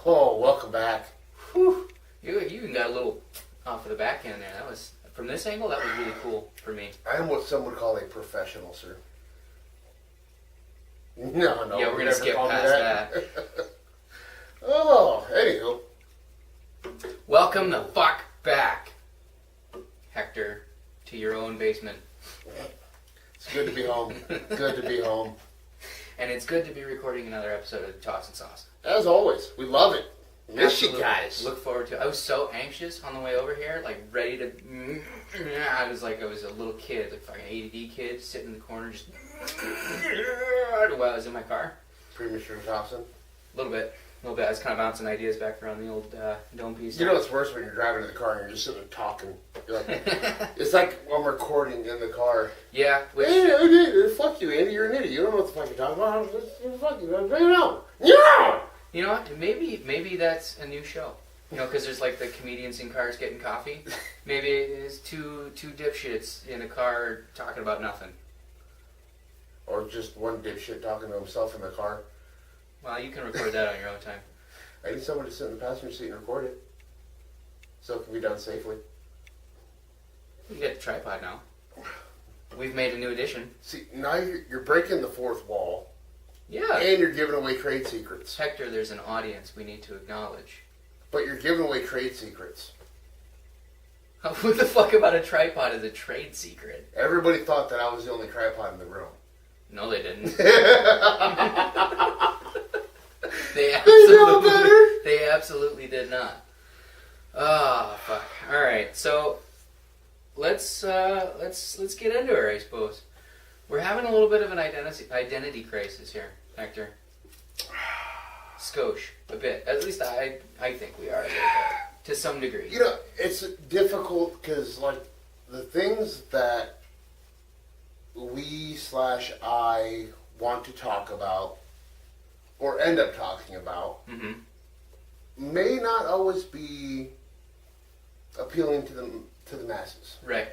Oh, welcome back. Whew. You even got a little off of the back end there. That was, from this angle, that was really cool for me. I am what some would call a professional, sir. No, Yeah, we're going to skip past that. Oh, anywho. Welcome the fuck back, Hector, to your own basement. It's good to be home. Good to be home. And it's good to be recording another episode of Toss and Sauce. As always, we love it. Miss you Absolutely. guys. Look forward to it. I was so anxious on the way over here, like ready to. I was like, I was a little kid, like fucking ADD kid, sitting in the corner, just. While I was in my car. Premature Thompson. A little bit. I was kind of bouncing ideas back around the old dome piece. You know what's worse when you're driving in the car and you're just sitting there talking. You're like, it's like I'm recording in the car. Yeah. Which, Hey, fuck you, Andy. You're an idiot. You don't know what the fuck you're talking about. Fuck you. No. No. you know what? Maybe that's a new show. You know, because there's like the comedians in cars getting coffee. Maybe it's two dipshits in a car talking about nothing. Or just one dipshit talking to himself in the car. Well, you can record that on your own time. I need someone to sit in the passenger seat and record it. So it can be done safely. You get the tripod now. We've made a new addition. See, now you're breaking the fourth wall. Yeah. And you're giving away trade secrets. Hector, there's an audience we need to acknowledge. But you're giving away trade secrets. What the fuck about a tripod is a trade secret? Everybody thought that I was the only tripod in the room. No, they didn't. They absolutely did not. Oh, fuck. All right, so let's get into it, I suppose. We're having a little bit of an identity crisis here, Hector. Skosh, a bit. At least I think we are a little bit, to some degree. You know, it's difficult because, like, the things that I want to talk about or end up talking about may not always be appealing to the masses. Right.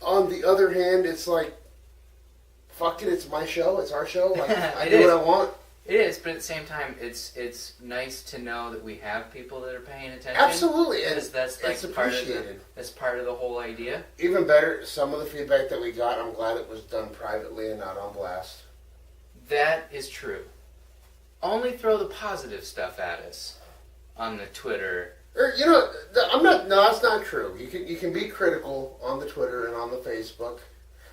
On the other hand, it's like, fuck it, it's my show, it's our show, like, I do is. what I want. It is, but at the same time, it's nice to know that we have people that are paying attention. Absolutely, and that's like it's part appreciated. That's part of the whole idea. Even better, some of the feedback that we got, I'm glad it was done privately and not on blast. That is true. Only throw the positive stuff at us on the Twitter. Or, you know, no, that's not true. You can be critical on the Twitter and on the Facebook.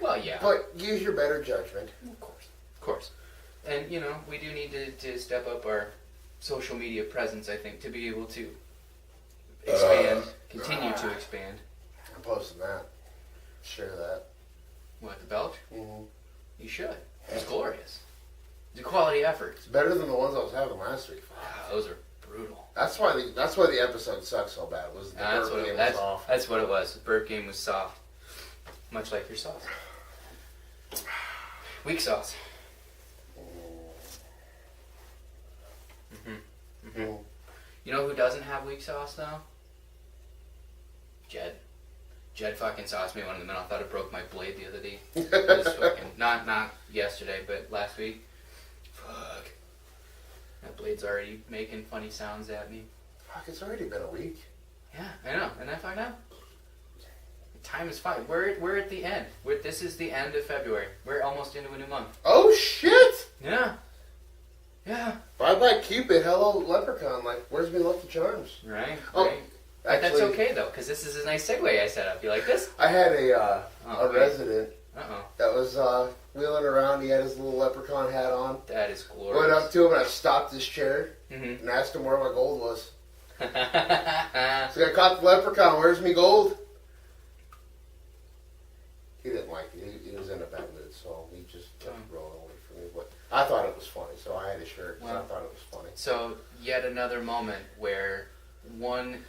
Well, yeah. But use your better judgment. Of course. And, you know, we do need to step up our social media presence, I think, to be able to expand, continue to expand. I'm posting that. Share that. What, the Belch? Mm-hmm. You should. It was glorious. It's a quality effort. It's better than the ones I was having last week. Wow, those are brutal. That's why the episode sucked so bad. Was the burp game was off. That's what it was. The burp game was soft. Much like your sauce. Weak sauce. You know who doesn't have weak sauce, though? Jed. Jed fucking sauced me one of the men. I thought it broke my blade the other day. It was fucking, not yesterday, but last week. Fuck. That blade's already making funny sounds at me. Fuck, it's already been a week. Yeah, I know. And I find out. Time is fine. We're at the end. This is the end of February. We're almost into a new month. Oh, shit! Yeah. Bye-bye, Cupid. Hello, Leprechaun. Like, where's my Lucky Charms? Right. Oh, But that's actually, okay, though, because this is a nice segue I set up. You like this? I had a resident that was wheeling around. He had his little leprechaun hat on. That is glorious. Went up to him and I stopped his chair Mm-hmm. and asked him where my gold was. So I caught the leprechaun. Where's me gold? He didn't like it. He was in a bad mood, so he just kept rolling away from me. But I thought it was funny, so I had to share it because I thought it was funny. So, yet another moment where one,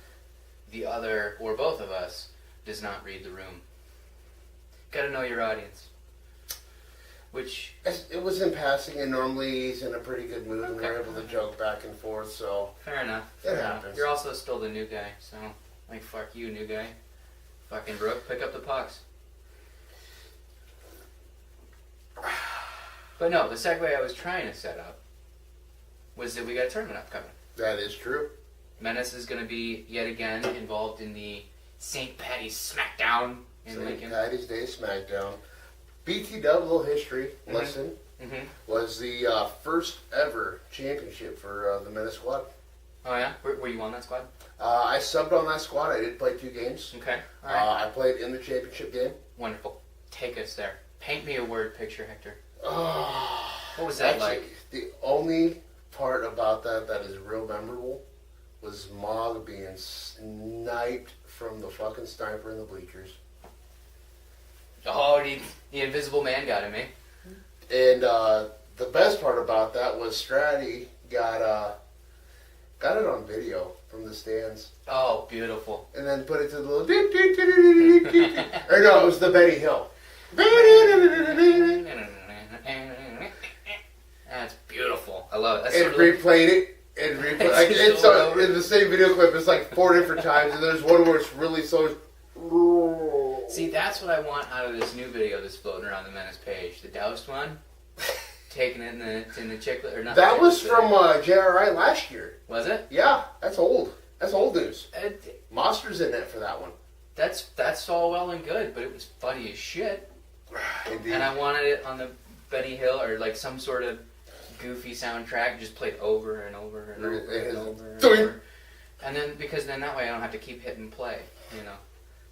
the other, or both of us does not read the room. Gotta know your audience. Which... It was in passing, and normally he's in a pretty good mood, and we're able to joke back and forth, so... Fair enough. It happens. You're also still the new guy, so... Like, fuck you, new guy. Fucking Brooke, pick up the pucks. But no, the segue I was trying to set up was that we got a tournament upcoming. That is true. Menace is going to be yet again involved in the St. Patty's Smackdown in Lincoln. St. Patty's Day Smackdown. BTW, little history lesson, was the first ever championship for the Menace squad. Oh yeah? Were you on that squad? I subbed on that squad. I did play 2 games. Okay. All right. I played in the championship game. Wonderful. Take us there. Paint me a word picture, Hector. Oh, what was that like? The only part about that is real memorable was Mog being sniped from the fucking sniper in the bleachers. Oh, the invisible man got him, eh? And the best part about that was Stratty got it on video from the stands. Oh, beautiful. And then put it to the little... or no, it was the Betty Hill. That's beautiful. I love it. That's And replayed it. And replayed like, it's in the same video clip. It's like 4 different times. And there's one where it's really so... See, that's what I want out of this new video that's floating around the Menace page. The doused one. Taking it in the chiclet. Or not that was from JRI last year. Was it? Yeah, that's old. That's old news. Monster's in it for that one. That's all well and good, but it was funny as shit. Indeed. And I wanted it on the Betty Hill or like some sort of goofy soundtrack, just played over and over and over and over and over. And then because then that way I don't have to keep hitting play. You know,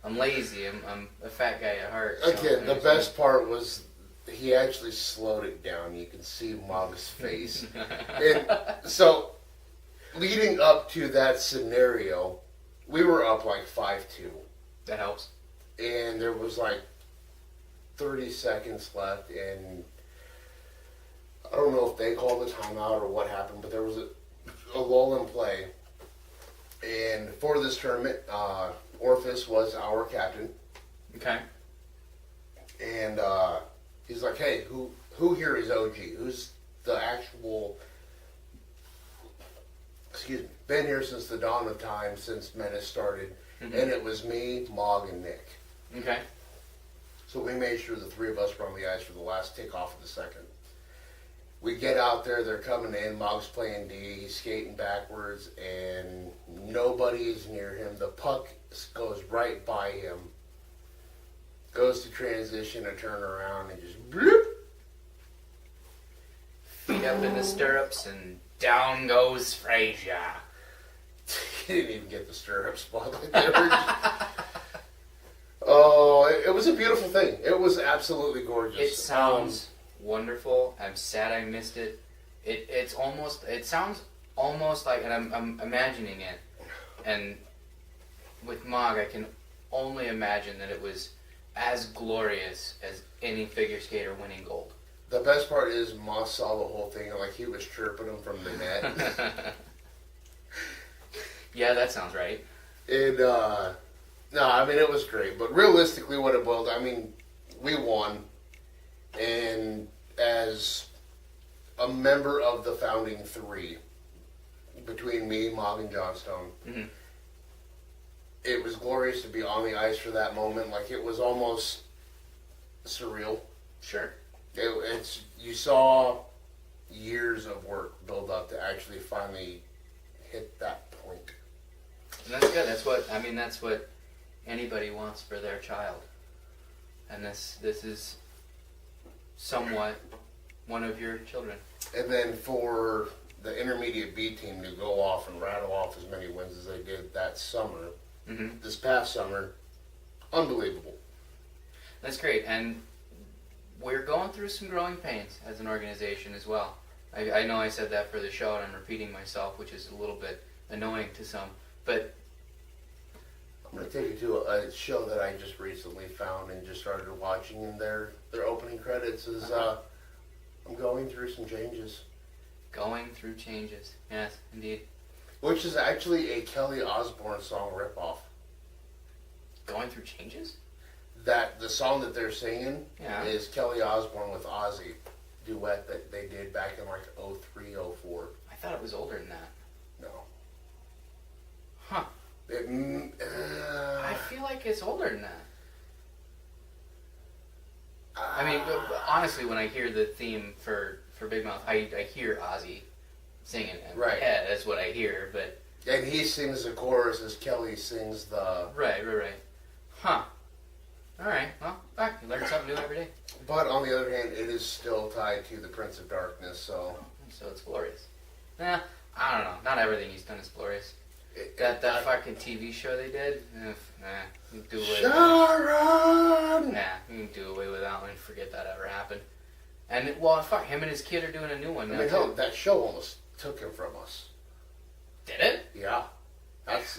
I'm lazy. I'm a fat guy at heart. So again, the best part was he actually slowed it down. You can see Mog's face. And so, leading up to that scenario, we were up like 5-2. That helps. And there was like 30 seconds left, and I don't know if they called the timeout or what happened, but there was a lull in play. And for this tournament, Orphis was our captain. Okay. And he's like, hey, who here is OG? Who's the actual... Excuse me. Been here since the dawn of time, since Menace started. Mm-hmm. And it was me, Mog, and Nick. Okay. So we made sure the 3 of us were on the ice for the last tick-off of the second. We get out there, they're coming in, Mog's playing D, he's skating backwards, and nobody is near him. The puck goes right by him, goes to transition, a turnaround, and just bloop. Feet up in the stirrups, and down goes Frazier. He didn't even get the stirrup spot. Like they were oh, it was a beautiful thing. It was absolutely gorgeous. It sounds wonderful. I'm sad I missed it. It sounds almost like, and I'm imagining it, and with Mog, I can only imagine that it was as glorious as any figure skater winning gold. The best part is Moss saw the whole thing, and like he was chirping him from the net. Yeah, that sounds right. And no, I mean it was great, but realistically, what it boiled, I mean, we won, and as a member of the founding 3, between me, Mog, and Johnstone, it was glorious to be on the ice for that moment. Like it was almost surreal. Sure. It's you saw years of work build up to actually finally hit that point. And that's good. That's what anybody wants for their child. And this is somewhat one of your children. And then for the intermediate B team to go off and rattle off as many wins as they did that summer, this past summer, unbelievable. That's great. And we're going through some growing pains as an organization as well. I know I said that for the show, and I'm repeating myself, which is a little bit annoying to some. But I'm going to take you to a show that I just recently found and just started watching, and their opening credits is I'm going through some changes. Going through changes. Yes, indeed. Which is actually a Kelly Osbourne song ripoff. Going through changes? That the song that they're singing is Kelly Osbourne with Ozzy duet that they did back in like 03, 04. I thought it was older than that. No. Huh. I feel like it's older than that. I mean, honestly, when I hear the theme for Big Mouth, I hear Ozzy singing in Right. my head. That's what I hear, but... And he sings the chorus as Kelly sings the... Right. Huh. Alright, well, back. You learn something new every day. But on the other hand, it is still tied to the Prince of Darkness, so... So it's glorious. I don't know. Not everything he's done is glorious. That fucking TV show they did, you can do away with Sharon! that. You can do away with that one. Forget that ever happened. And, well, fuck, him and his kid are doing a new one now, hell, too. that show almost took him from us. Did it? Yeah.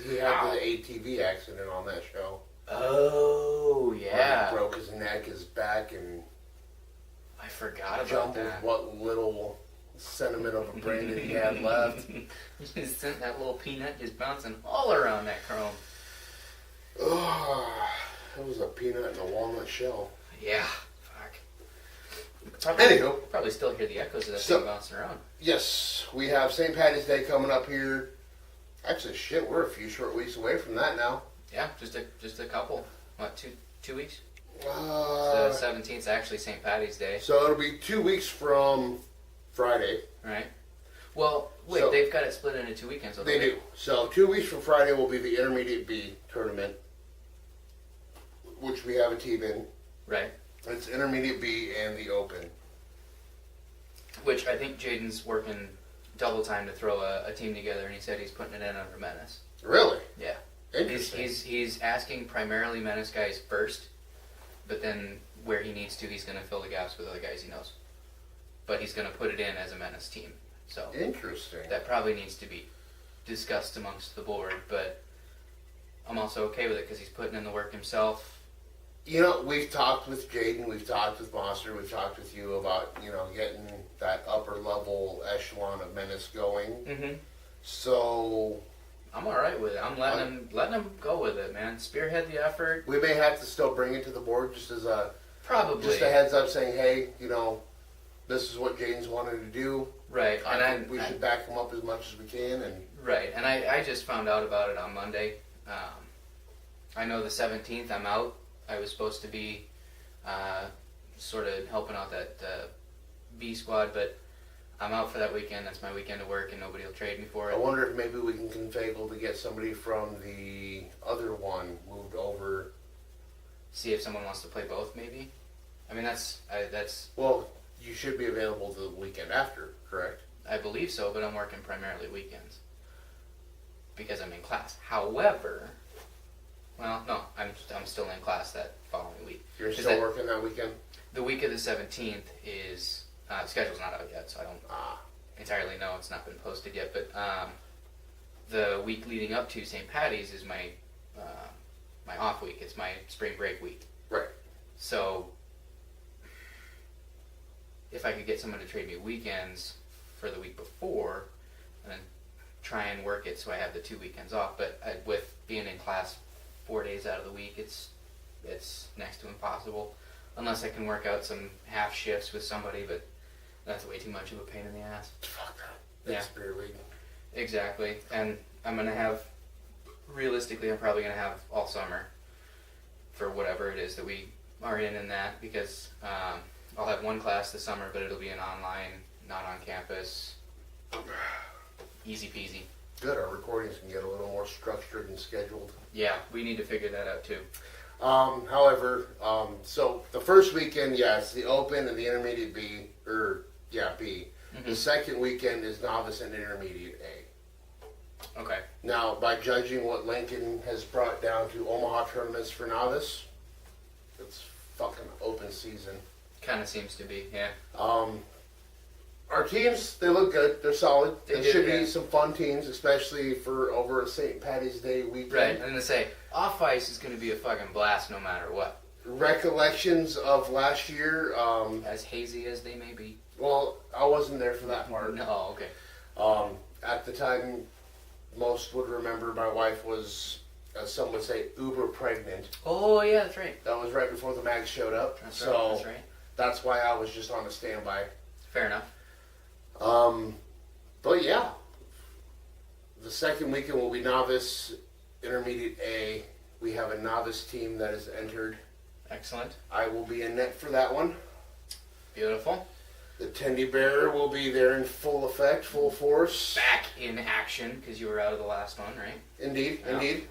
He had the ATV accident on that show. Oh, yeah. He broke his neck, his back, and... I forgot about jumbled that. what little sentiment of a brain that he had left. You just sent that little peanut just bouncing all around that chrome. Oh, it was a peanut and a walnut shell. Yeah, fuck. Anywho. Probably still hear the echoes of that thing bouncing around. Yes, we have St. Patty's Day coming up here. Actually, shit, we're a few short weeks away from that now. Yeah, just a couple. What, two weeks? The 17th is actually St. Patty's Day. So it'll be 2 weeks from Friday. Right. Well, wait, So, they've got it split into 2 weekends. They do. So 2 weeks from Friday will be the Intermediate B tournament, which we have a team in. Right. It's Intermediate B and the Open. Which I think Jaden's working double time to throw a team together, and he said he's putting it in under Menace. Really? Yeah. Interesting. He's asking primarily Menace guys first, but then where he needs to, he's going to fill the gaps with other guys he knows. But he's going to put it in as a Menace team. So Interesting. that probably needs to be discussed amongst the board, but I'm also okay with it because he's putting in the work himself. You know, we've talked with Jaden, we've talked with Monster, we've talked with you about, getting that upper level echelon of Menace going. Mm-hmm. So I'm all right with it. I'm letting him go with it, man. Spearhead the effort. we may have to still bring it to the board just as a heads up saying, hey, this is what Jaden's wanted to do. Right. I think we should back him up as much as we can. And right. And I just found out about it on Monday. I know the 17th I'm out. I was supposed to be sort of helping out that B squad, but I'm out for that weekend. That's my weekend of work, and nobody will trade me for it. I wonder if maybe we can confable to get somebody from the other one moved over. See if someone wants to play both, maybe. I mean, that's. Well, you should be available the weekend after, correct? I believe so, but I'm working primarily weekends because I'm in class. However, well, no, I'm still in class that following week. You're still working that weekend? The week of the 17th is the schedule's not out yet, so I don't entirely know. It's not been posted yet, but the week leading up to St. Patty's is my my off week. It's my spring break week. Right. So if I could get someone to trade me weekends for the week before, and then try and work it so I have the 2 weekends off. But with being in class 4 days out of the week, it's next to impossible. Unless I can work out some half shifts with somebody, but that's way too much of a pain in the ass. Fuck that. That's Spirit League. Exactly. And I'm going to have, realistically, I'm probably going to have all summer for whatever it is that we are in that, because I'll have one class this summer, but it'll be an online, not on campus. Easy peasy. Good. Our recordings can get a little more structured and scheduled. Yeah, we need to figure that out too. However, so the first weekend, yes, the Open and the Intermediate B, B. Mm-hmm. The second weekend is Novice and Intermediate A. Okay. Now, by judging what Lincoln has brought down to Omaha tournaments for Novice, it's fucking open season. Kind of seems to be, yeah. Our teams, they look good. They're solid. They should be some fun teams, especially for over a St. Patty's Day weekend. Right, and to say, off ice is going to be a fucking blast no matter what. Recollections of last year. As hazy as they may be. Well, I wasn't there for that part. No, okay. At the time, most would remember my wife was, as some would say, uber pregnant. Oh, yeah, that's right. That was right before the mags showed up. That's right. That's why I was just on a standby. Fair enough. But yeah, the second weekend will be Novice, Intermediate A. We have a Novice team that is entered. Excellent. I will be in net for that one. Beautiful. The Teddy Bear will be there in full effect, full force. Back in action, because you were out of the last one, right? Indeed, Yeah. indeed.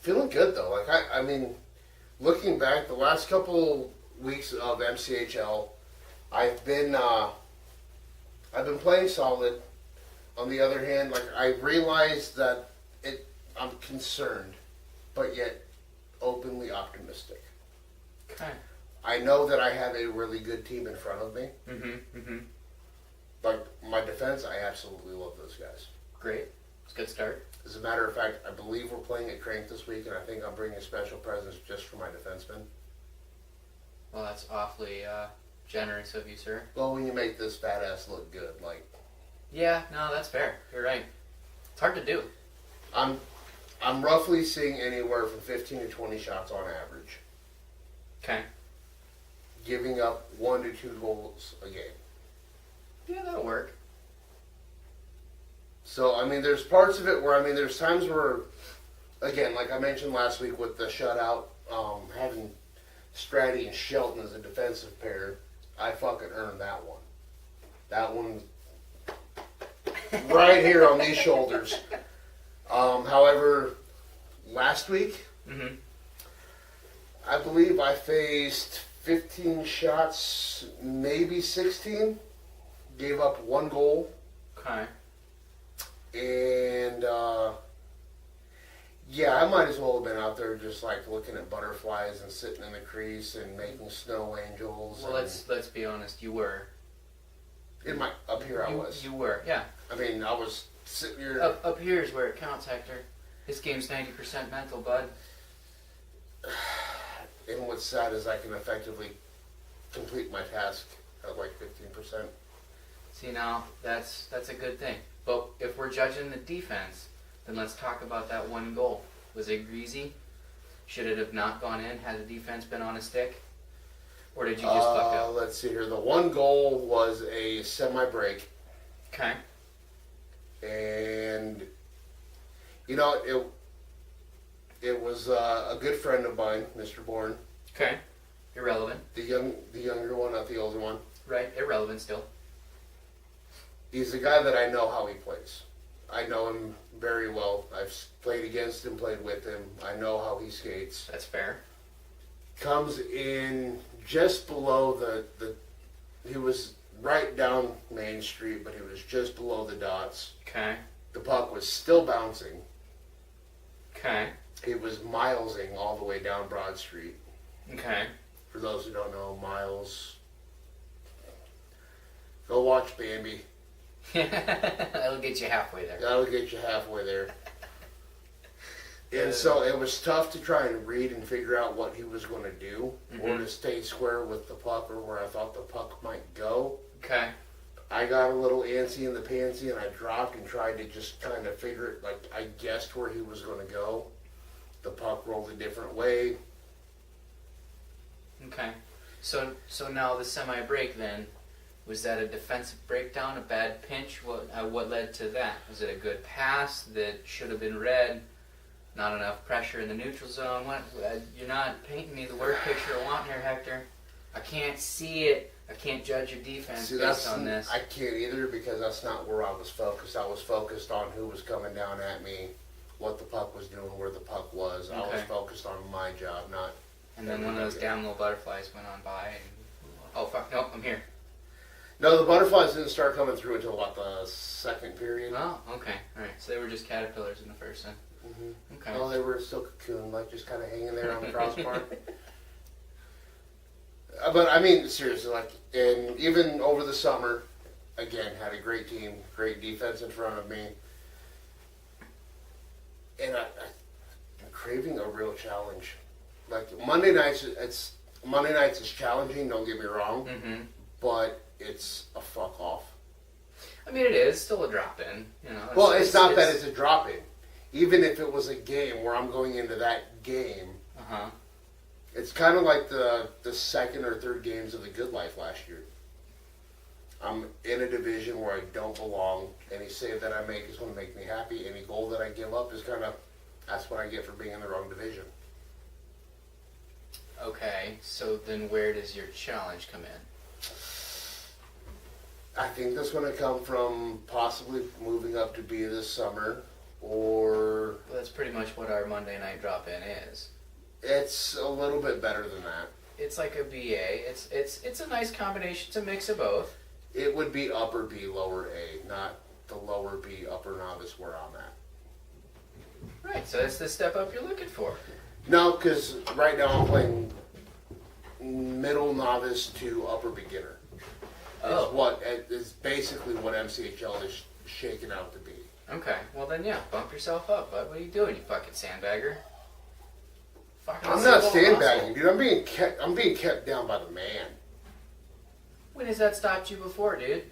Feeling good, though. Like, I mean, looking back, the last couple weeks of MCHL, I've been playing solid. On the other hand, like, I realized that I'm concerned, but yet openly optimistic. Okay. I know that I have a really good team in front of me. Mm-hmm. Like, my defense, I absolutely love those guys. Great. It's a good start. As a matter of fact, I believe we're playing at Crank this week, and I think I'm bringing special presents just for my defensemen. Well, that's awfully generous of you, sir. Well, when you make this badass look good, like... Yeah, no, that's fair. You're right. It's hard to do. I'm roughly seeing anywhere from 15 to 20 shots on average. Okay. Giving up 1 to 2 goals a game. Yeah, that'll work. So, I mean, there's parts of it where, I mean, there's times where, again, like I mentioned last week with the shutout, having Stratty and Shelton as a defensive pair, I fucking earned that one. That one right here on these shoulders. However, last week, Mm-hmm. I believe I faced 15 shots, maybe 16. Gave up 1 goal. Okay. And, yeah, I might as well have been out there just, like, looking at butterflies and sitting in the crease and making snow angels. Well, let's be honest. You were. Up here I was. You were, yeah. I mean, I was sitting here. Up here is where it counts, Hector. This game's 90% mental, bud. And what's sad is I can effectively complete my task at like 15%. See, now, that's a good thing. But if we're judging the defense, then let's talk about that 1 goal. Was it greasy? Should it have not gone in had the defense been on a stick? Or did you just fuck up? Let's see here. The 1 goal was a semi-break. Okay. And, you know, it was a good friend of mine, Mr. Bourne. Okay. Irrelevant. The younger one, not the older one. Right. Irrelevant still. He's a guy that I know how he plays. I know him very well. I've played against him, played with him. I know how he skates. That's fair. Comes in just below he was right down Main Street, but he was just below the dots. Okay. The puck was still bouncing. Okay. He was milesing all the way down Broad Street. Okay. For those who don't know, Miles, go watch Bambi. That'll get you halfway there. That'll get you halfway there. And so it was tough to try and read and figure out what he was going to do, or to stay square with the puck, or where I thought the puck might go. Okay. I got a little antsy in the pansy, and I dropped and tried to just kind of figure it, like I guessed where he was going to go. The puck rolled a different way. Okay. So now the semi-break then, was that a defensive breakdown, a bad pinch? What led to that? Was it a good pass that should have been read? Not enough pressure in the neutral zone? You're not painting me the word picture I want here, Hector. I can't see it. I can't judge your defense based on this. I can't either, because that's not where I was focused. I was focused on who was coming down at me, what the puck was doing, where the puck was. I was focused on my job, not... And then one of those damn little butterflies went on by and... Oh, fuck, nope, I'm here. No, the butterflies didn't start coming through until, what, the second period? Oh, okay. Alright, so they were just caterpillars in the first then. Mm-hmm. Okay. No, they were still cocoon, like just kind of hanging there on the crossbar. But, I mean, seriously, like, and even over the summer, again, had a great team, great defense in front of me. And I'm craving a real challenge. Like, Monday nights is challenging, don't get me wrong, but it's a fuck off. I mean, it is still a drop-in, you know. Well, it's not that it's a drop-in. Even if it was a game where I'm going into that game, it's kind of like the second or third games of the Good Life last year. I'm in a division where I don't belong. Any save that I make is going to make me happy. Any goal that I give up is kind of, that's what I get for being in the wrong division. Okay, so then where does your challenge come in? I think that's going to come from possibly moving up to B this summer, or Well, that's pretty much what our Monday night drop-in is. it's a little bit better than that. It's like a BA. It's a nice combination. It's a mix of both. It would be upper B, lower A, not the lower B, upper novice where I'm at. Right, so that's the step up you're looking for. No, because right now I'm playing middle novice to upper beginner. Oh. Is basically what MCHL is shaking out to be. Okay, well then yeah, bump yourself up, bud. What are you doing, you fucking sandbagger? Fucking I'm not single sandbagging, muscle. dude. I'm being kept down by the man. When has that stopped you before, dude?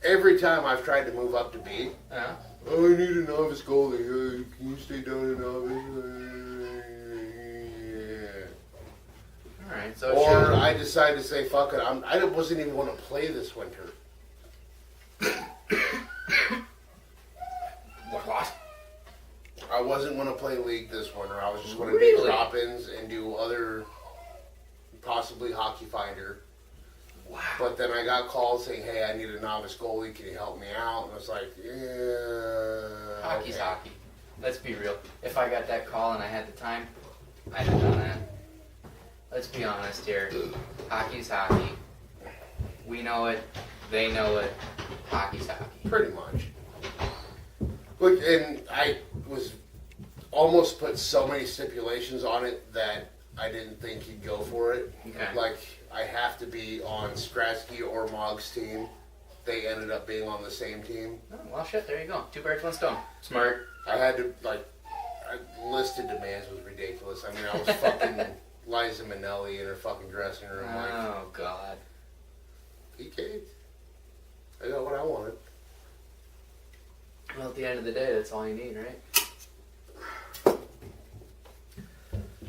Every time I've tried to move up to B, Yeah. oh, I need a novice goalie. Can you stay down a novice? Alright, so Or I decide to say, fuck it. I wasn't even going to play this winter. What? I wasn't going to play league this winter. I was just going to Really? do drop-ins and do other, possibly Hockey Finder. Wow. But then I got calls saying, hey, I need a novice goalie. Can you help me out? And I was like, yeah. Hockey's okay. hockey. Let's be real. If I got that call and I had the time, I'd have done that. Let's be honest here. Hockey's hockey. We know it. They know it. Hockey's hockey. Pretty much. And I was almost put so many stipulations on it that I didn't think he'd go for it. Okay. Like, I have to be on Skratsky or Mog's team. They ended up being on the same team. Oh, well, shit. There you go. 2 birds, 1 stone. Smart. I had to, listed demands was ridiculous. I mean, I was fucking Liza Minnelli in her fucking dressing room. Oh, God. He caved. I got what I wanted. Well, at the end of the day, that's all you need, right?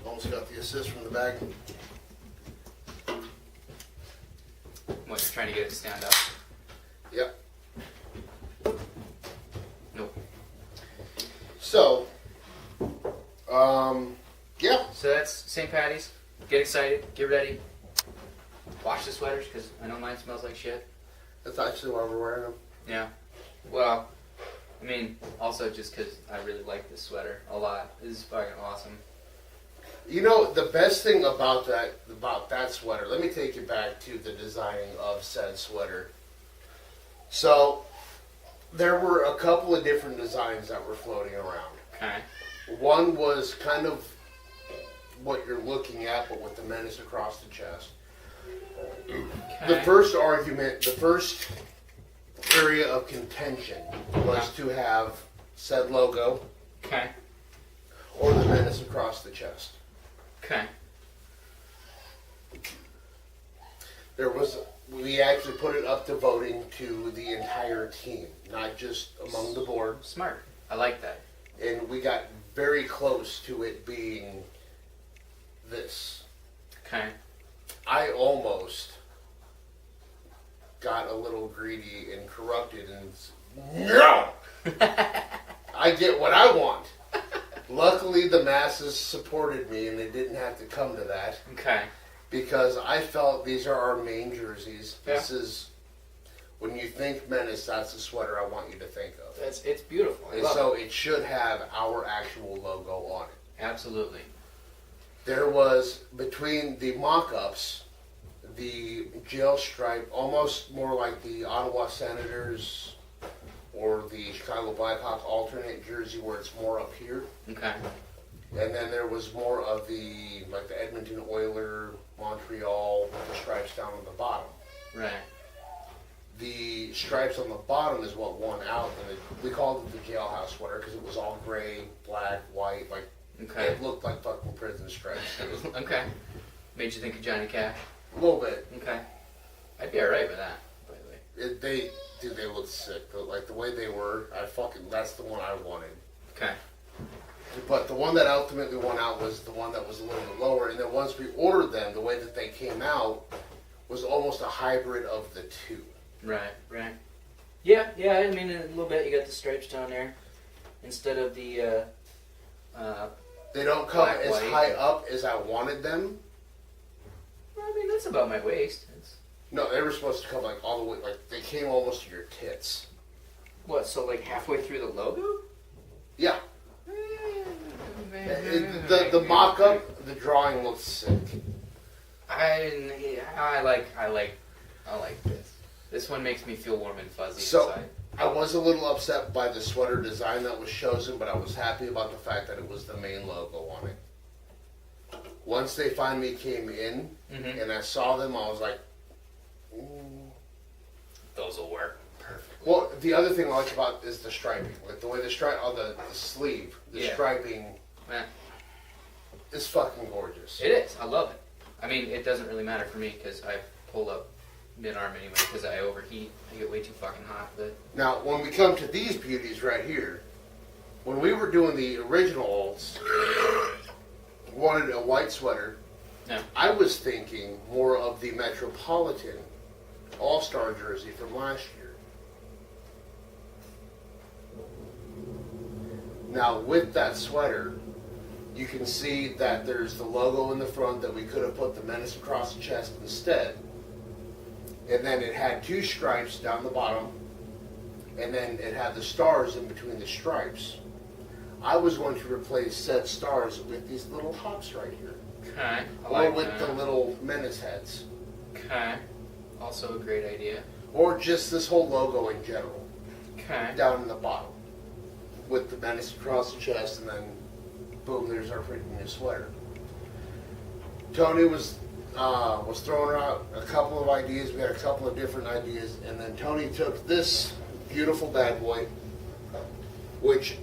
Almost got the assist from the bag. What, you're trying to get it to stand up? Yep. Nope. So, yeah. So that's St. Patty's. Get excited. Get ready. Wash the sweaters, because I know mine smells like shit. That's actually why we're wearing them. Yeah. Well, I mean, also just because I really like this sweater a lot. This is fucking awesome. You know, the best thing about that sweater, let me take you back to the designing of said sweater. So, there were a couple of different designs that were floating around. Okay. One was kind of what you're looking at, but with the menace across the chest. Okay. The first argument, the first area of contention was to have said logo Okay. or the menace across the chest. Okay. We actually put it up to voting to the entire team, not just among the board. Smart. I like that. And we got very close to it being this. Okay. I almost got a little greedy and corrupted and no! I get what I want. Luckily, the masses supported me and it didn't have to come to that. Okay. Because I felt these are our main jerseys. Yeah. This is, when you think Menace, that's the sweater I want you to think of. It's beautiful. I And love so it. it should have our actual logo on it. Absolutely. There was, between the mock-ups, the jail stripe, almost more like the Ottawa Senators or the Chicago Blackhawks alternate jersey where it's more up here. Okay. And then there was more of the Edmonton Oiler, Montreal, with the stripes down on the bottom. Right. The stripes on the bottom is what won out, and we called it the jailhouse sweater because it was all gray, black, white, Okay. it looked like fucking prison stripes. Okay. Made you think of Johnny Cash? A little bit. Okay. I'd be alright with that, by the way. They looked sick. Like the way they were, that's the one I wanted. Okay. But the one that ultimately won out was the one that was a little bit lower. And then once we ordered them, the way that they came out was almost a hybrid of the two. Right, right. Yeah, I mean, a little bit. You got the stripes down there instead of the, They don't come Black, as white. high up as I wanted them, I mean, that's about my waist. No, they were supposed to come like all the way, like they came almost to your tits. What? So like halfway through the logo? Yeah. The mock-up, the drawing looks sick. I like this. This one makes me feel warm and fuzzy So, inside. I was a little upset by the sweater design that was chosen, but I was happy about the fact that it was the main logo on it. Once they finally came in, and I saw them, I was like, ooh. Those will work perfectly. Well, the other thing I like about is the striping. Like the way the sleeve, the striping is fucking gorgeous. It is. I love it. I mean, it doesn't really matter for me because I pull up mid-arm anyway because I overheat. I get way too fucking hot. But now, when we come to these beauties right here, when we were doing the originals, wanted a white sweater. Yeah. I was thinking more of the Metropolitan All-Star jersey from last year. Now, with that sweater, you can see that there's the logo in the front that we could have put the Menace across the chest instead. And then it had two stripes down the bottom. And then it had the stars in between the stripes. I was going to replace said stars with these little hops right here. Okay. Or with the little Menace heads. Okay. Also a great idea. Or just this whole logo in general. Okay. Down in the bottom. With the Menace across the chest, and then boom, there's our freaking new sweater. Tony was throwing out a couple of ideas. We had a couple of different ideas, and then Tony took this beautiful bad boy, which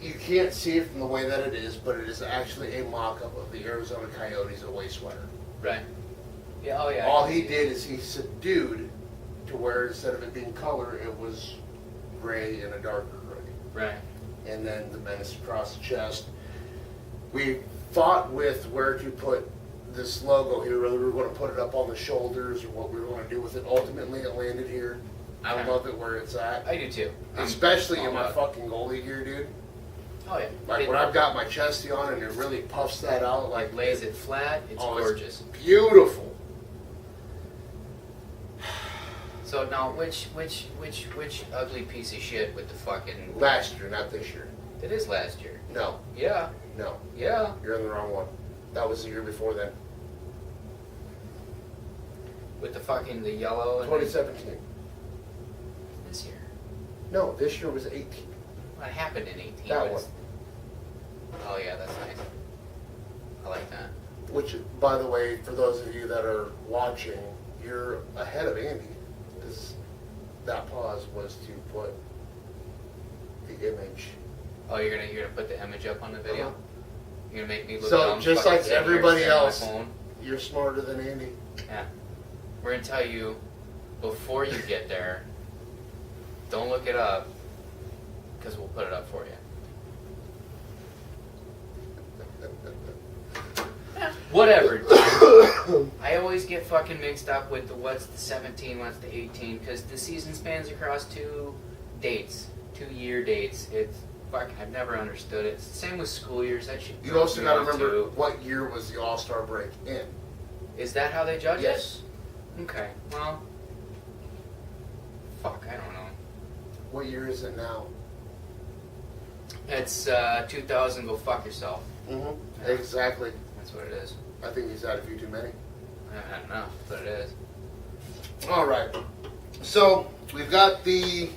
you can't see it from the way that it is, but it is actually a mock-up of the Arizona Coyotes away sweater. Right. Yeah. Oh yeah. All he did is he subdued to where instead of it being color, it was gray and a darker gray. Right. And then the Menace across the chest. We fought with where to put this logo here, whether we were going to put it up on the shoulders or what we were going to do with it. Ultimately, it landed here. I love it where it's at. I do too. Especially in my fucking goalie gear, dude. Oh yeah. Like when I've got my chesty on and it really puffs that out, like lays it flat. It's gorgeous. It's beautiful. So now, which ugly piece of shit with the fucking... Last year, not this year. It is last year. No. Yeah. No. Yeah. You're in the wrong one. That was the year before then. With the fucking, the yellow and... 2017. This year. No, this year was 18. What happened in 18? That one. Oh yeah, that's nice. I like that. Which, by the way, for those of you that are watching, you're ahead of Andy. Because that pause was to put the image. Oh, you're gonna put the image up on the video? Uh-huh. You're gonna make me look so dumb? just fucking like sitting here everybody staring at my else, phone? you're smarter than Andy. Yeah. We're gonna tell you before you get there. Don't look it up, because we'll put it up for you. Whatever. I always get fucking mixed up with the what's the 17, what's the 18, because the season spans across 2 dates, 2-year dates. It's fucking, I've never understood it. It's the same with school years. That shit. You also got to remember too. what year was the All-Star break in. Is that how they judge Yes. it? Okay. Well, fuck, I don't know. What year is it now? It's 2000. Go fuck yourself. Mm-hmm. Yeah. Exactly. That's what it is. I think he's had a few too many. I don't know. That's what it is. All right. So we've got the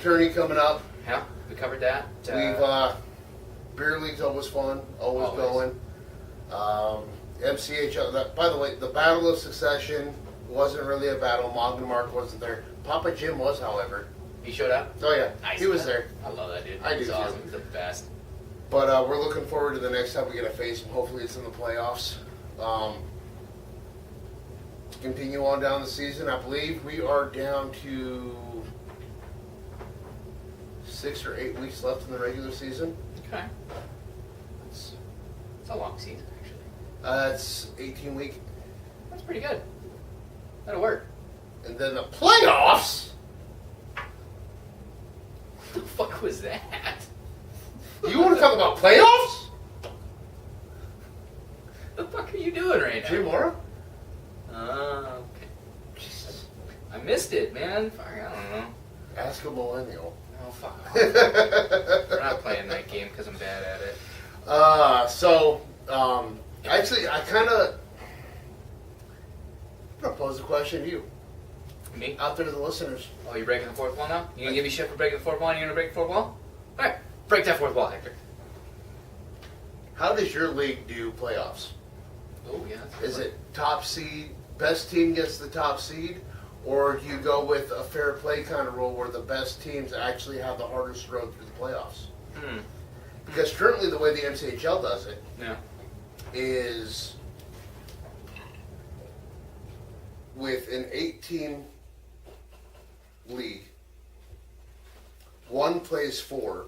tourney coming up. Yeah, we covered that. We've beer league's always fun, always going. MCH. By the way, the Battle of Succession wasn't really a battle. Mognamark wasn't there. Papa Jim was, however. He showed up. Oh yeah, Nice. he was there. I love that dude. I do He's too. awesome. He's the best. But we're looking forward to the next time we get to face him. Hopefully, it's in the playoffs. Continue on down the season. I believe we are down to 6 or 8 weeks left in the regular season. Okay. It's a long season, actually. It's 18 week. That's pretty good. That'll work. And then the playoffs. What the fuck was that? You want to talk about playoffs? The fuck are you doing right now? Jim Mora? missed it, man. Fuck, I don't know. Ask a millennial. Oh, fuck off. We're not playing that game because I'm bad at it. Actually, I'm going to pose a question to you. Me? Out there to the listeners. Oh, you're breaking the fourth wall now? You gonna give me shit for breaking the fourth wall and you're gonna break the fourth wall? Alright, break that fourth wall, Hector. How does your league do playoffs? Oh, yeah. Is it top seed, best team gets the top seed? Or do you go with a fair play kind of rule where the best teams actually have the hardest road through the playoffs? Because currently the way the NCHL does it is with an 8-team league, 1 plays 4,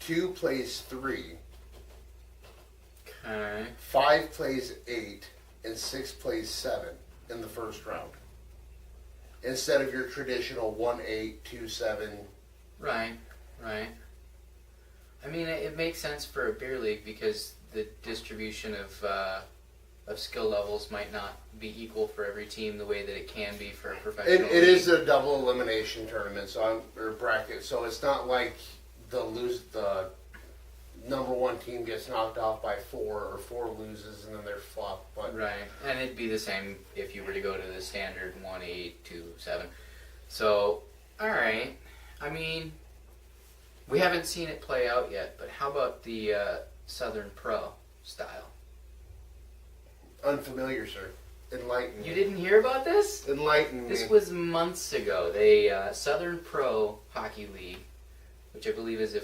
2 plays 3, Okay. 5 plays 8, and 6 plays 7 in the first round. Instead of your traditional 1-8, 2-7. Right. I mean, it makes sense for a beer league because the distribution of skill levels might not be equal for every team the way that it can be for a professional league. It is a double elimination tournament, or bracket, so it's not like the number 1 team gets knocked off by 4 or 4 loses and then they're flopped. But right, and it'd be the same if you were to go to the standard 1-8, 2-7. So, all right. I mean, we haven't seen it play out yet, but how about the Southern Pro style? Unfamiliar, sir. Enlighten me. You didn't hear about this? Enlighten me. This was months ago. They Southern Pro Hockey League, which I believe is a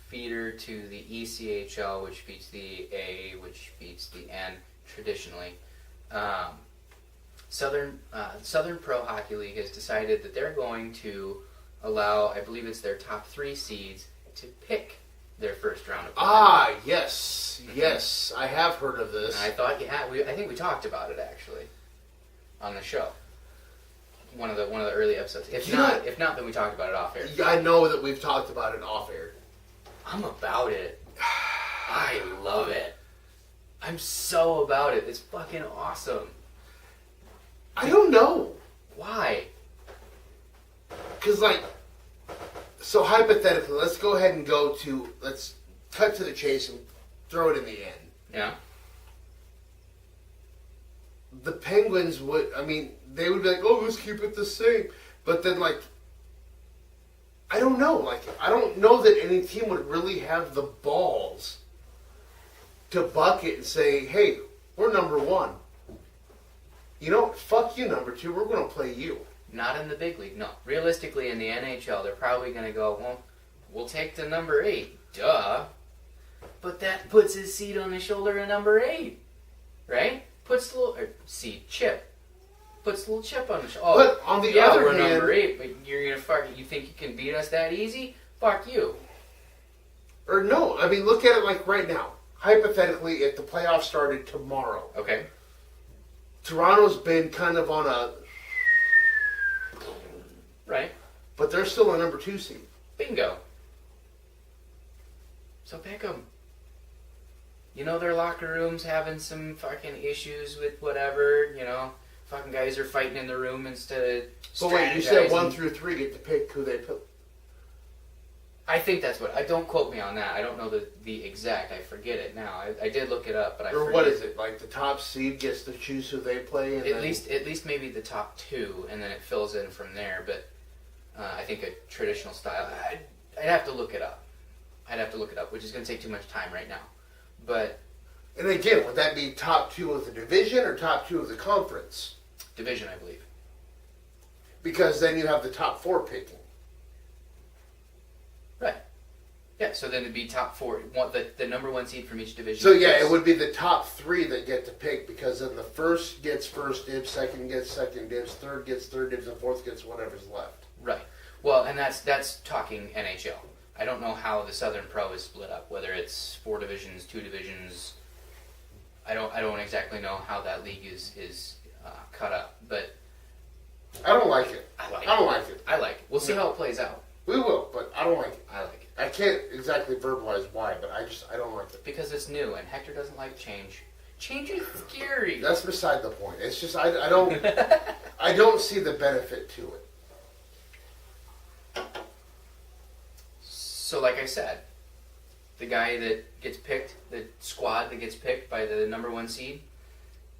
feeder to the ECHL, which beats the A, which beats the N traditionally. Southern Pro Hockey League has decided that they're going to allow, I believe it's their top 3 seeds, to pick their first round opponent. Ah, yes, I have heard of this. And I thought I think we talked about it actually on the show. One of the early episodes. If not, then we talked about it off air. Yeah, I know that we've talked about it off air. I'm about it. I love it. I'm so about it. It's fucking awesome. I don't know. Why? Because, so hypothetically, let's go ahead and let's cut to the chase and throw it in the end. Yeah. The Penguins they would be like, oh, let's keep it the same. But then, I don't know. I don't know that any team would really have the balls to buck it and say, hey, we're number 1. You know, fuck you, number 2. We're going to play you. Not in the big league, no. Realistically, in the NHL, they're probably going to go, well, we'll take the number 8. Duh. But that puts his seed on the shoulder of number 8. Right? Puts the little... chip. Puts the little chip on the shoulder. Oh, but on the other we're hand... number 8, but you're going to fuck... You think you can beat us that easy? Fuck you. Or no. Look at it right now. Hypothetically, if the playoffs started tomorrow. Okay. Toronto's been kind of on a... Right. But they're still a number 2 seed. Bingo. So pick them. You know their locker room's having some fucking issues with whatever, fucking guys are fighting in the room instead of But wait, you said 1 through 3 get to pick who they pick. I think that's what... Don't quote me on that. I don't know the exact. I forget it now. I did look it up, but I forget. Or what is it? The top seed gets to choose who they play? And at least maybe the top 2, and then it fills in from there. But I think a traditional style... I'd have to look it up. Which is going to take too much time right now. But... And again, would that be top 2 of the division or top 2 of the conference? Division, I believe. Because then you have the top 4 picking. Right. Yeah, so then it'd be top 4. The number 1 seed from each division. So yeah, it would be the top 3 that get to pick, because then the first gets first dibs, second gets second dibs, third gets third dibs, and fourth gets whatever's left. Right. Well, and that's talking NHL. I don't know how the Southern Pro is split up, whether it's 4 divisions, 2 divisions. I don't exactly know how that league is cut up, but I don't like it. I don't like it. I like it. We'll see how it plays out. We will, but I don't like it. I like it. I can't exactly verbalize why, but I don't like it. Because it's new, and Hector doesn't like change. Change is scary. That's beside the point. It's just I don't I don't see the benefit to it. So, like I said, the guy that gets picked, the squad that gets picked by the number 1 seed,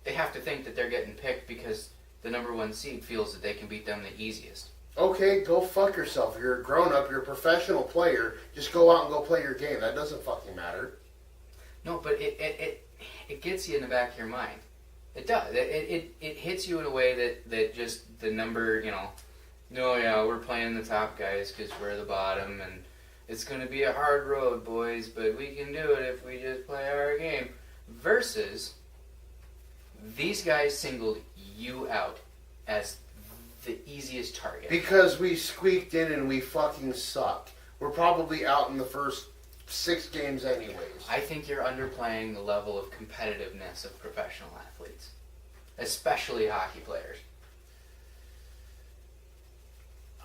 they have to think that they're getting picked because the number 1 seed feels that they can beat them the easiest. Okay, go fuck yourself. You're a grown-up. You're a professional player. Just go out and go play your game. That doesn't fucking matter. No, but it gets you in the back of your mind. It does. It hits you in a way that just the number, no, yeah, we're playing the top guys because we're the bottom, and it's going to be a hard road, boys, but we can do it if we just play our game. Versus, these guys singled you out as the easiest target. Because we squeaked in and we fucking suck. We're probably out in the first 6 games anyways. I think you're underplaying the level of competitiveness of professional athletes. Especially hockey players.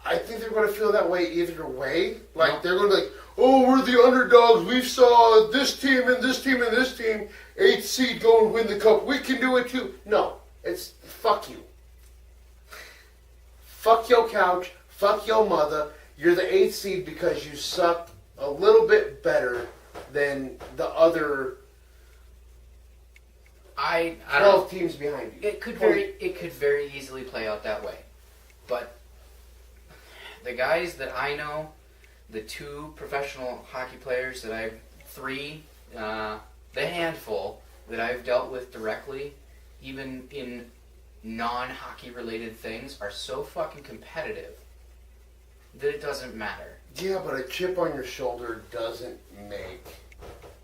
I think they're going to feel that way either way. Like, they're going to be like, oh, we're the underdogs. We saw this team and this team and this team, 8th seed, go and win the cup. We can do it too. No. It's fuck you. Fuck your couch. Fuck your mother. You're the 8th seed because you suck a little bit better than the other 12 teams behind you. It could very easily play out that way. But the guys that I know, the 2 professional hockey players that I've 3, the handful that I've dealt with directly, even in non-hockey related things, are so fucking competitive that it doesn't matter. Yeah, but a chip on your shoulder doesn't make...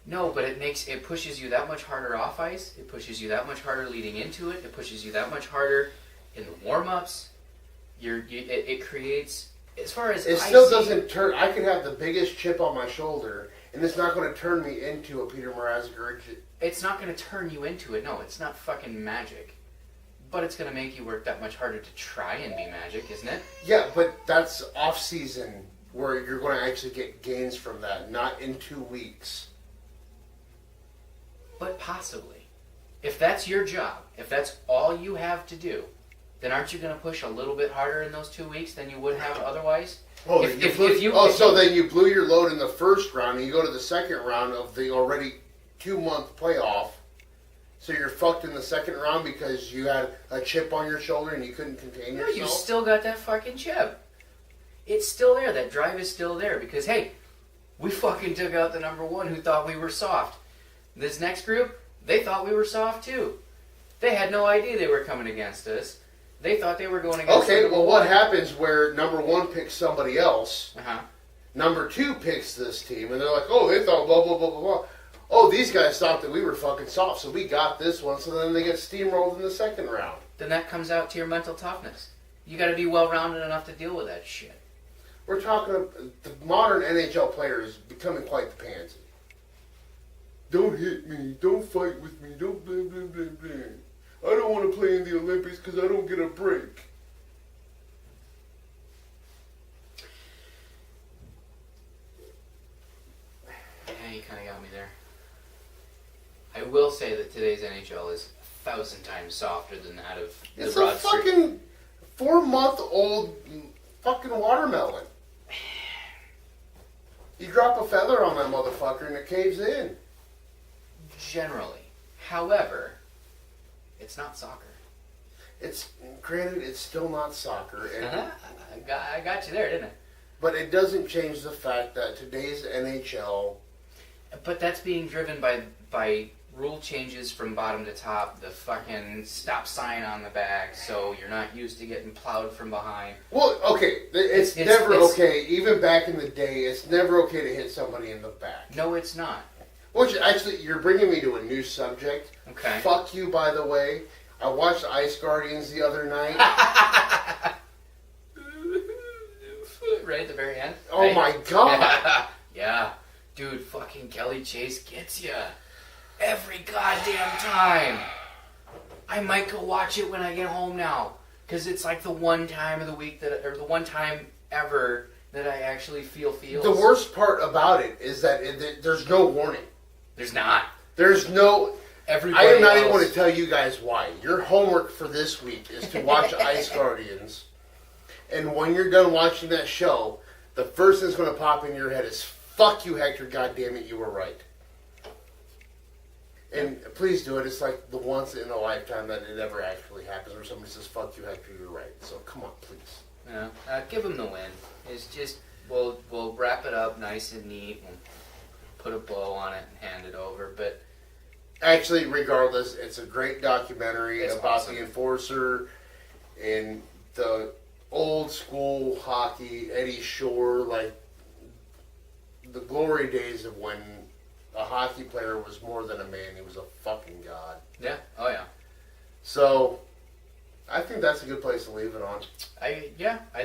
No, but it pushes you that much harder off ice. It pushes you that much harder leading into it. It pushes you that much harder in the warm-ups. It creates, as far as it still doesn't turn. I could have the biggest chip on my shoulder, and it's not going to turn me into a Peter Mrazek. It's not going to turn you into it. No, it's not fucking magic. But it's going to make you work that much harder to try and be magic, isn't it? Yeah, but that's off-season where you're going to actually get gains from that, not in 2 weeks. But possibly. If that's your job, if that's all you have to do, then aren't you going to push a little bit harder in those 2 weeks than you would have otherwise? Oh, so then you blew your load in the first round, and you go to the second round of the already 2-month playoff. So you're fucked in the second round because you had a chip on your shoulder and you couldn't contain yourself? No, you still got that fucking chip. It's still there. That drive is still there because, hey, we fucking took out the number 1 who thought we were soft. This next group, they thought we were soft too. They had no idea they were coming against us. They thought they were going against us. Okay, well, what happens where number 1 picks somebody else, Uh-huh. number 2 picks this team, and they're like, oh, they thought blah, blah, blah, blah, blah. Oh, these guys thought that we were fucking soft, so we got this one, so then they get steamrolled in the second round. Then that comes out to your mental toughness. You got to be well-rounded enough to deal with that shit. We're talking, the modern NHL player is becoming quite the pansy. Don't hit me, don't fight with me, don't blah, blah, blah, blah. I don't want to play in the Olympics because I don't get a break. Yeah, you kind of got me there. I will say that today's NHL is 1,000 times softer than that of the It's Broad a Street. fucking 4-month-old fucking watermelon. You drop a feather on that motherfucker and it caves in. Generally. However, it's not soccer. It's, granted, it's still not soccer. And, I got you there, didn't I? but it doesn't change the fact that today's NHL... But that's being driven by rule changes from bottom to top, the fucking stop sign on the back, so you're not used to getting plowed from behind. Well, okay, it's never okay. Even back in the day, it's never okay to hit somebody in the back. No, it's not. Which, actually, you're bringing me to a new subject. Okay. Fuck you, by the way. I watched Ice Guardians the other night. Right at the very end. Oh right? my god! Yeah. Dude, fucking Kelly Chase gets ya. Every goddamn time. I might go watch it when I get home now. Because it's like the one time of the week or the one time ever that I actually feel feels. The worst part about it is that there's no warning. There's not. There's no... everybody I am not else. even going to tell you guys why. Your homework for this week is to watch Ice Guardians. And when you're done watching that show, the first thing that's going to pop in your head is, fuck you, Hector, goddammit, you were right. And please do it. It's like the once in a lifetime that it ever actually happens where somebody says, fuck you, Hector, you're right. So come on, please. Yeah, give him the win. It's just, we'll wrap it up nice and neat and put a bow on it and hand it over. But actually, regardless, it's a great documentary It's about awesome. the enforcer and the old school hockey, Eddie Shore, like the glory days of when a hockey player was more than a man. He was a fucking god. yeah, oh yeah. So, I think that's a good place to leave it on. I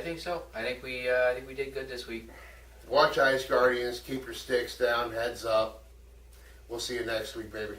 think so. I think we did good this week. Watch Ice Guardians. Keep your sticks down. Heads up. We'll see you next week, baby.